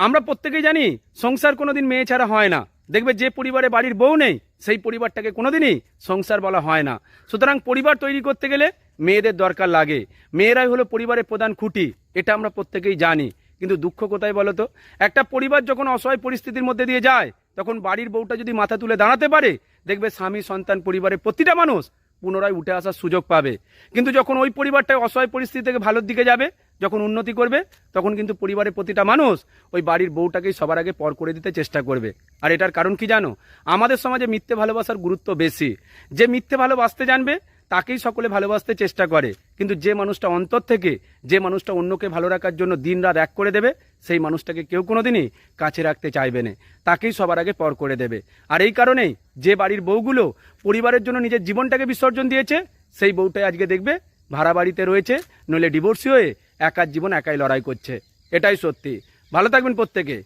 আমরা প্রত্যেকেই জানি সংসার কোনোদিন মেয়ে ছাড়া হয় না। দেখবে যে পরিবারে বাড়ির বউ নেই সেই পরিবারটাকে কোনোদিনই সংসার বলা হয় না। সুতরাং পরিবার তৈরি করতে গেলে মেয়েদের দরকার লাগে। মেয়েরাই হলো পরিবারের প্রধান খুঁটি, এটা আমরা প্রত্যেকেই জানি। কিন্তু দুঃখ কোথায় বলো তো, একটা পরিবার যখন অসহায় পরিস্থিতির মধ্যে দিয়ে যায় তখন বাড়ির বউটা যদি মাথা তুলে দাঁড়াতে পারে, দেখবে স্বামী সন্তান পরিবারের প্রতিটা মানুষ পুনরায় উঠে আসার সুযোগ পাবে। কিন্তু যখন ওই পরিবারটা অসহায় পরিস্থিতি থেকে ভালোর দিকে যাবে, যখন উন্নতি করবে, তখন কিন্তু পরিবারের প্রতিটা মানুষ ওই বাড়ির বউটাকেই সবার আগে পর করে দিতে চেষ্টা করবে। আর এটার কারণ কি জানো? আমাদের সমাজে মিথ্যে ভালোবাসার গুরুত্ব বেশি। যে মিথ্যে ভালোবাসতে জানবে তাকেই সকলে ভালোবাসতে চেষ্টা করে, কিন্তু যে মানুষটা অন্তর থেকে, যে মানুষটা অন্যকে ভালো রাখার জন্য দিন রাত এক করে দেবে, সেই মানুষটাকে কেউ কোনোদিনই কাছে রাখতে চাইবে না, তাকেই সবার আগে পর করে দেবে। আর এই কারণেই যে বাড়ির বউগুলো পরিবারের জন্য নিজের জীবনটাকে বিসর্জন দিয়েছে, সেই বউটাই আজকে দেখবে ভাড়া বাড়িতে রয়েছে, নইলে ডিভোর্সি হয়ে একার জীবন একাই লড়াই করছে। এটাই সত্যি। ভালো থাকবেন প্রত্যেকে।